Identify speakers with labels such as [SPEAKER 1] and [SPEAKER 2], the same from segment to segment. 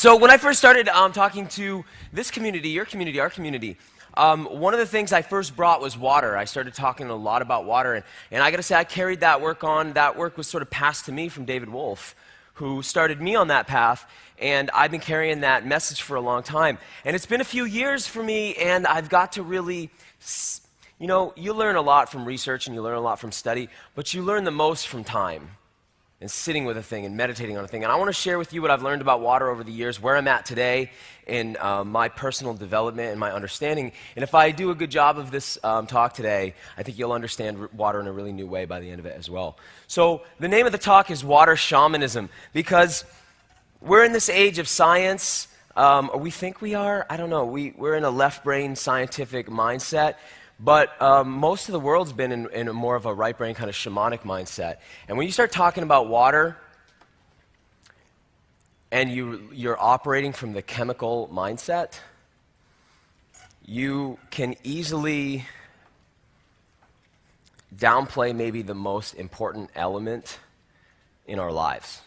[SPEAKER 1] So when I first started talking to this community, your community, our community, one of the things I first brought was water. I started talking a lot about water, and I got to say, I carried that work on. That work was sort of passed to me from David Wolf, who started me on that path, and I've been carrying that message for a long time. And it's been a few years for me, and I've got to really, you learn a lot from research and you learn a lot from study, but you learn the most from time and sitting with a thing and meditating on a thing. And I want to share with you what I've learned about water over the years, where I'm at today in my personal development and my understanding. And if I do a good job of this talk today, I think you'll understand water in a really new way by the end of it as well. So the name of the talk is Water Shamanism, because we're in this age of science, or we think we are. I don't know. We're in a left-brain scientific mindset. But most of the world's been in a more of a right-brain kind of shamanic mindset. And when you start talking about water and you're operating from the chemical mindset, you can easily downplay maybe the most important element in our lives.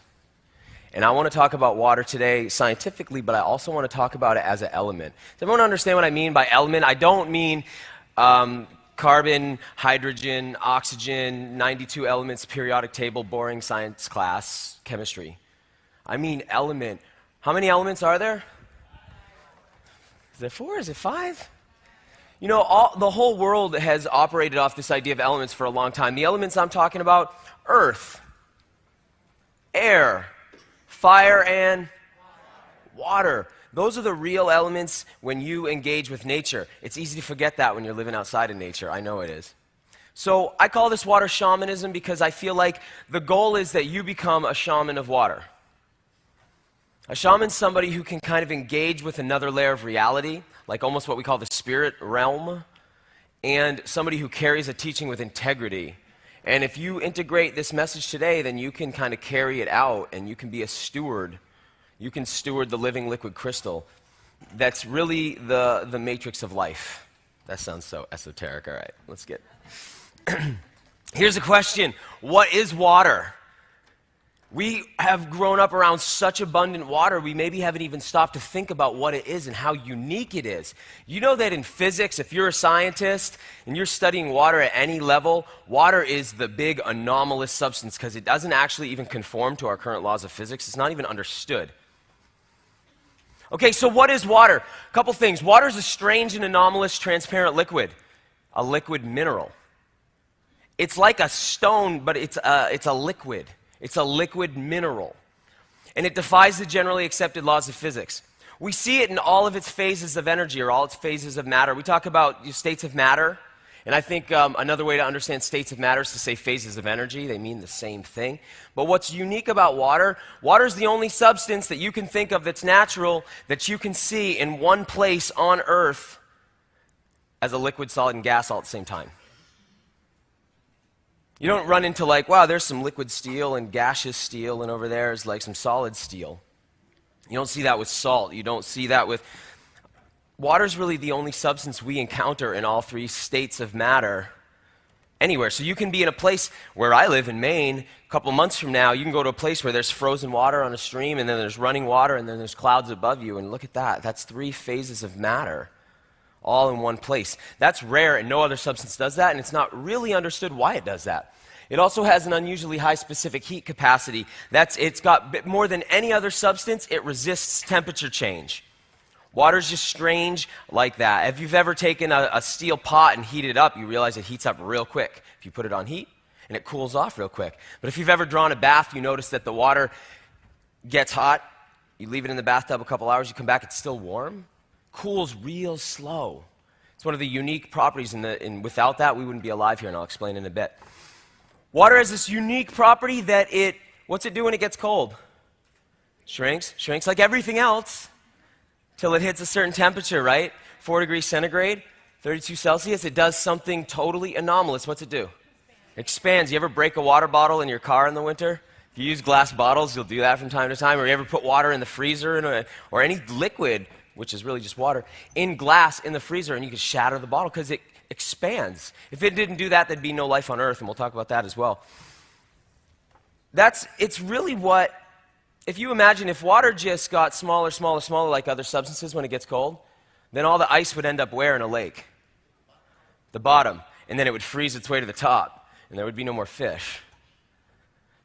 [SPEAKER 1] And I want to talk about water today scientifically, but I also want to talk about it as an element. Does everyone understand what I mean by element? I don't mean carbon, hydrogen, oxygen, 92 elements, periodic table, boring science class, chemistry. I mean element. How many elements are there? Is there 4? Is it 5? You know, the whole world has operated off this idea of elements for a long time. The elements I'm talking about, earth, air, fire, and water. Those are the real elements when you engage with nature. It's easy to forget that when you're living outside of nature. I know it is. So I call this water shamanism because I feel like the goal is that you become a shaman of water. A shaman's somebody who can kind of engage with another layer of reality, like almost what we call the spirit realm, and somebody who carries a teaching with integrity. And if you integrate this message today, then you can kind of carry it out, and you can be a steward. You can steward the living liquid crystal. That's really the matrix of life. That sounds so esoteric. All right, let's get. Here's a question. What is water? We have grown up around such abundant water, we maybe haven't even stopped to think about what it is and how unique it is. You know that in physics, if you're a scientist and you're studying water at any level, water is the big anomalous substance because it doesn't actually even conform to our current laws of physics. It's not even understood. Okay, so what is water? A couple things. Water is a strange and anomalous transparent liquid, a liquid mineral. It's like a stone, but it's a liquid. It's a liquid mineral. And it defies the generally accepted laws of physics. We see it in all of its phases of energy or all its phases of matter. We talk about states of matter. And I think another way to understand states of matter is to say phases of energy. They mean the same thing. But what's unique about water, water is the only substance that you can think of that's natural, that you can see in one place on Earth as a liquid, solid, and gas all at the same time. You don't run into like, wow, there's some liquid steel and gaseous steel, and over there is like some solid steel. You don't see that with salt. You don't see that with... Water is really the only substance we encounter in all three states of matter anywhere. So you can be in a place where I live in Maine, a couple months from now, you can go to a place where there's frozen water on a stream, and then there's running water, and then there's clouds above you, and look at that. That's 3 phases of matter, all in one place. That's rare, and no other substance does that, and it's not really understood why it does that. It also has an unusually high specific heat capacity. It's got more than any other substance, it resists temperature change. Water's just strange like that. If you've ever taken a steel pot and heated it up, you realize it heats up real quick. If you put it on heat, and it cools off real quick. But if you've ever drawn a bath, you notice that the water gets hot, you leave it in the bathtub a couple hours, you come back, it's still warm. Cools real slow. It's one of the unique properties, and without that, we wouldn't be alive here, and I'll explain in a bit. Water has this unique property that what's it do when it gets cold? Shrinks like everything else. Till it hits a certain temperature, right? 4 degrees centigrade, 32 Celsius, it does something totally anomalous. What's it do? Expands. You ever break a water bottle in your car in the winter? If you use glass bottles, you'll do that from time to time. Or you ever put water in the freezer or any liquid, which is really just water, in glass in the freezer, and you can shatter the bottle because it expands. If it didn't do that, there'd be no life on Earth, and we'll talk about that as well. It's really what if you imagine if water just got smaller, smaller, smaller like other substances when it gets cold, then all the ice would end up where in a lake? The bottom. And then it would freeze its way to the top, and there would be no more fish.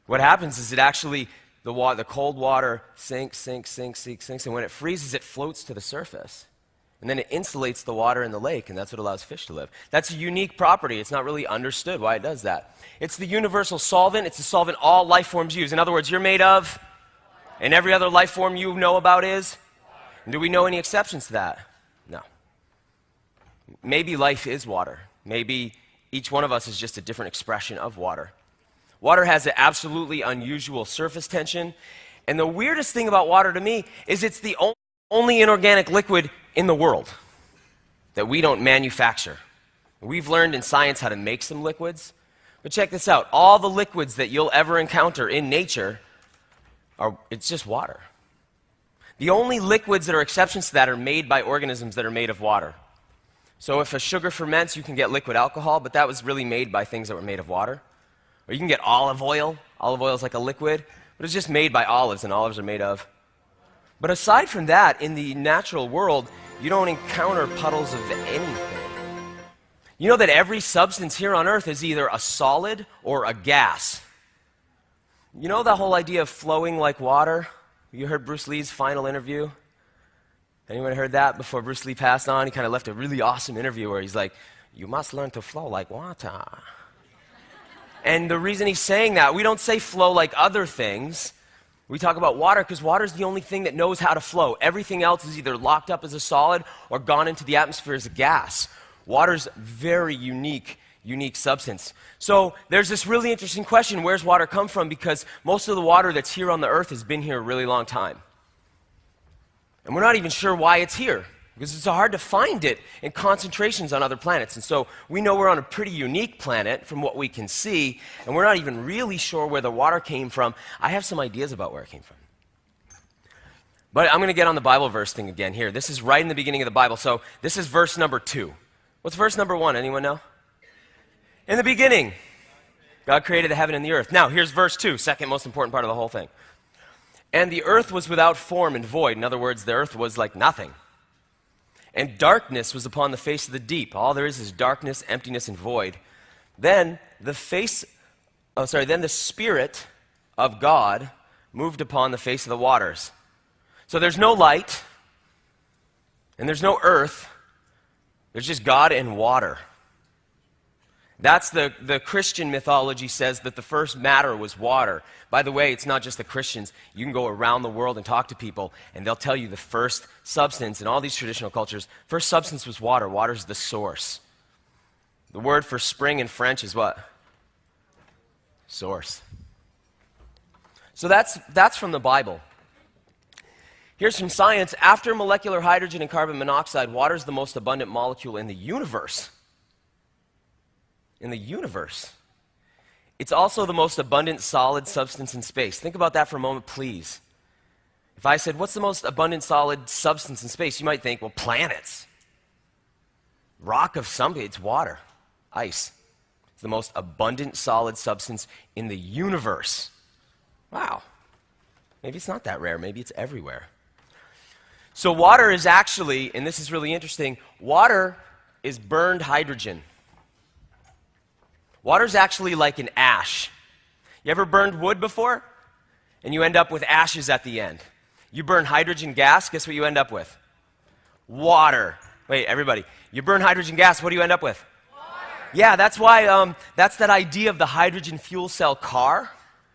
[SPEAKER 1] What happens is it actually, the cold water sinks, and when it freezes, it floats to the surface. And then it insulates the water in the lake, and that's what allows fish to live. That's a unique property. It's not really understood why it does that. It's the universal solvent. It's the solvent all life forms use. In other words, you're made of, and every other life form you know about is? And do we know any exceptions to that? No. Maybe life is water. Maybe each one of us is just a different expression of water. Water has an absolutely unusual surface tension. And the weirdest thing about water to me is it's the only inorganic liquid in the world that we don't manufacture. We've learned in science how to make some liquids. But check this out. All the liquids that you'll ever encounter in nature, it's just water. The only liquids that are exceptions to that are made by organisms that are made of water. So if a sugar ferments, you can get liquid alcohol, but that was really made by things that were made of water. Or you can get olive oil. Olive oil is like a liquid, but it's just made by olives, and olives are made of. But aside from that, in the natural world, you don't encounter puddles of anything. You know that every substance here on earth is either a solid or a gas. You know the whole idea of flowing like water? You heard Bruce Lee's final interview? Anyone heard that before Bruce Lee passed on? He kind of left a really awesome interview where he's like, you must learn to flow like water. And the reason he's saying that, we don't say flow like other things. We talk about water because water is the only thing that knows how to flow. Everything else is either locked up as a solid or gone into the atmosphere as a gas. Water's very unique substance. So there's this really interesting question, where's water come from? Because most of the water that's here on the earth has been here a really long time. And we're not even sure why it's here, because it's hard to find it in concentrations on other planets. And so we know we're on a pretty unique planet from what we can see, and we're not even really sure where the water came from. I have some ideas about where it came from. But I'm going to get on the Bible verse thing again here. This is right in the beginning of the Bible. So this is verse number 2. What's verse number 1? Anyone know? In the beginning, God created the heaven and the earth. Now, here's verse 2, second most important part of the whole thing. And the earth was without form and void. In other words, the earth was like nothing. And darkness was upon the face of the deep. All there is darkness, emptiness, and void. Then the Spirit of God moved upon the face of the waters. So there's no light, and there's no earth. There's just God and water. That's the Christian mythology says that the first matter was water. By the way, it's not just the Christians. You can go around the world and talk to people, and they'll tell you the first substance in all these traditional cultures, first substance was water. Water's the source. The word for spring in French is what? Source. So that's from the Bible. Here's some science. After molecular hydrogen and carbon monoxide, water is the most abundant molecule in the universe. In the universe. It's also the most abundant solid substance in space. Think about that for a moment, please. If I said, what's the most abundant solid substance in space? You might think, well, planets. Rock of something, it's water, ice. It's the most abundant solid substance in the universe. Wow. Maybe it's not that rare. Maybe it's everywhere. So water is actually, and this is really interesting, water is burned hydrogen. Water's actually like an ash. You ever burned wood before? And you end up with ashes at the end. You burn hydrogen gas, guess what you end up with? Water. Wait, everybody. You burn hydrogen gas, what do you end up with? Water. Yeah, that's why, that's that idea of the hydrogen fuel cell car.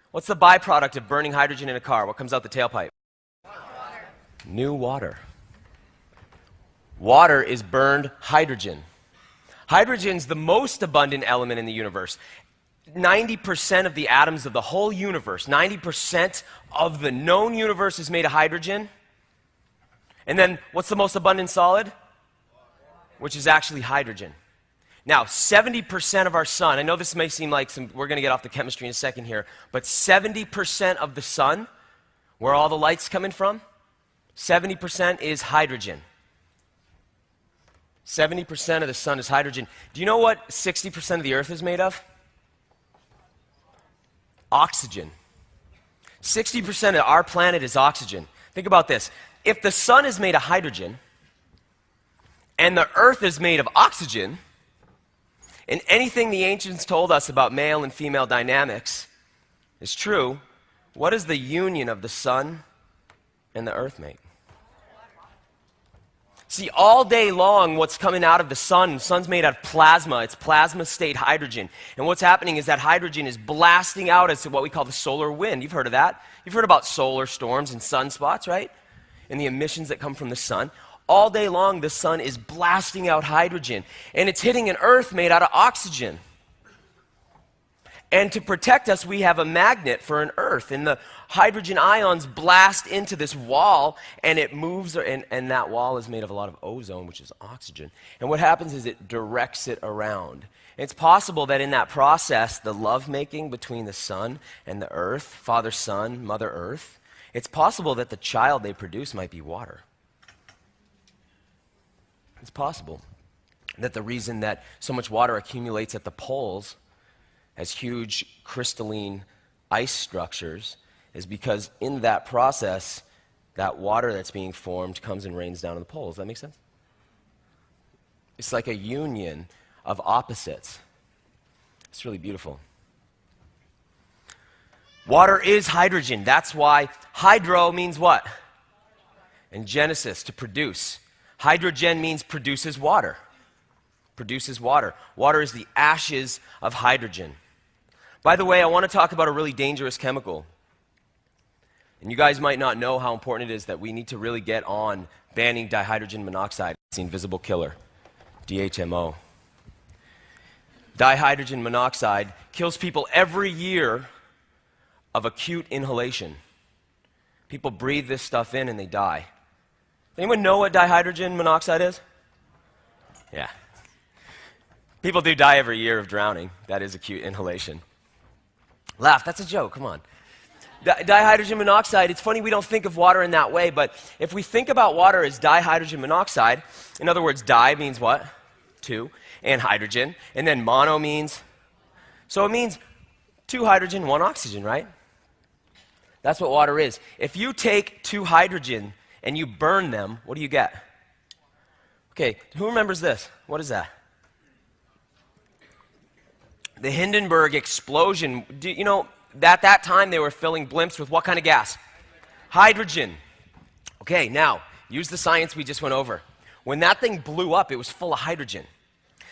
[SPEAKER 1] What's the byproduct of burning hydrogen in a car? What comes out the tailpipe? Water. New water. Water is burned hydrogen. Hydrogen's the most abundant element in the universe. 90% of the atoms of the whole universe, 90% of the known universe is made of hydrogen. And then what's the most abundant solid? Which is actually hydrogen. Now, 70% of our sun, I know this may seem like we're going to get off the chemistry in a second here, but 70% of the sun, where all the light's coming from, 70% is hydrogen. 70% of the sun is hydrogen. Do you know what 60% of the earth is made of? Oxygen. 60% of our planet is oxygen. Think about this. If the sun is made of hydrogen and the earth is made of oxygen, and anything the ancients told us about male and female dynamics is true, what does the union of the sun and the earth make? See, all day long, what's coming out of the sun's made out of plasma. It's plasma state hydrogen. And what's happening is that hydrogen is blasting out as to what we call the solar wind. You've heard of that. You've heard about solar storms and sunspots, right? And the emissions that come from the sun. All day long, the sun is blasting out hydrogen. And it's hitting an earth made out of oxygen. And to protect us, we have a magnet for an earth. And the hydrogen ions blast into this wall, and it moves, and that wall is made of a lot of ozone, which is oxygen. And what happens is it directs it around. And it's possible that in that process, the lovemaking between the sun and the earth, Father, Son, Mother Earth, it's possible that the child they produce might be water. It's possible that the reason that so much water accumulates at the poles as huge crystalline ice structures is because in that process, that water that's being formed comes and rains down on the poles. Does that make sense? It's like a union of opposites. It's really beautiful. Water is hydrogen. That's why hydro means what? In Genesis, to produce. Hydrogen means produces water. Produces water. Water is the ashes of hydrogen. By the way, I want to talk about a really dangerous chemical. And you guys might not know how important it is that we need to really get on banning dihydrogen monoxide. It's the invisible killer, DHMO. Dihydrogen monoxide kills people every year of acute inhalation. People breathe this stuff in and they die. Anyone know what dihydrogen monoxide is? Yeah. People do die every year of drowning. That is acute inhalation. Laugh, that's a joke, come on. Dihydrogen monoxide, it's funny we don't think of water in that way, but if we think about water as dihydrogen monoxide, in other words, di means what? Two, and hydrogen, and then mono means, so it means two hydrogen, one oxygen, right? That's what water is. If you take two hydrogen and you burn them, what do you get? Okay, who remembers this? What is that? The Hindenburg explosion. You know, at that time they were filling blimps with what kind of gas? Hydrogen. Okay, now, use the science we just went over. When that thing blew up, it was full of hydrogen.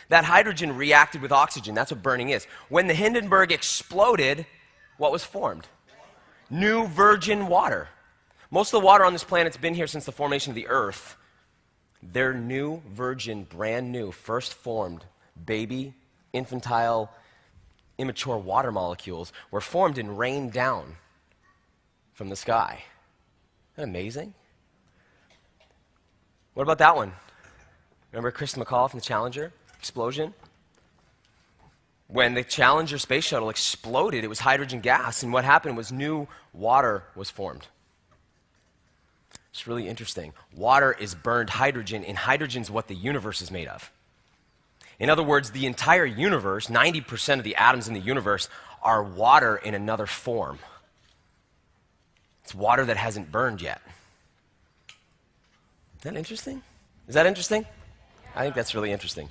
[SPEAKER 1] That hydrogen reacted with oxygen. That's what burning is. When the Hindenburg exploded, what was formed? New virgin water. Most of the water on this planet's been here since the formation of the Earth. They're new, virgin, brand new, first formed, baby, infantile, immature water molecules were formed and rained down from the sky. Isn't that amazing? What about that one? Remember Chris McCall from the Challenger explosion? When the Challenger space shuttle exploded, it was hydrogen gas, and what happened was new water was formed. It's really interesting. Water is burned hydrogen, and hydrogen's what the universe is made of. In other words, the entire universe, 90% of the atoms in the universe, are water in another form. It's water that hasn't burned yet. Is that interesting? Is that interesting? I think that's really interesting.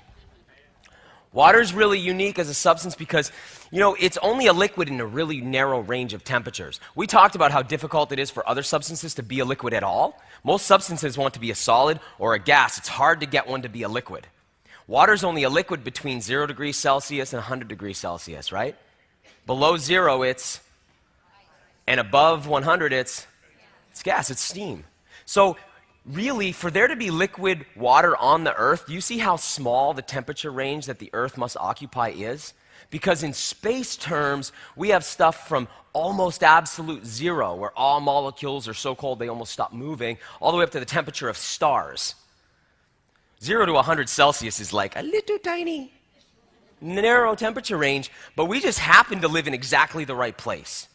[SPEAKER 1] Water is really unique as a substance because, you know, it's only a liquid in a really narrow range of temperatures. We talked about how difficult it is for other substances to be a liquid at all. Most substances want to be a solid or a gas. It's hard to get one to be a liquid. Water is only a liquid between 0 degrees Celsius and 100 degrees Celsius, right? Below 0, it's, and above 100, it's gas, it's steam. So really, for there to be liquid water on the Earth, do you see how small the temperature range that the Earth must occupy is? Because in space terms, we have stuff from almost absolute zero, where all molecules are so cold they almost stop moving, all the way up to the temperature of stars. 0 to 100 Celsius is like a little tiny, narrow temperature range, but we just happen to live in exactly the right place.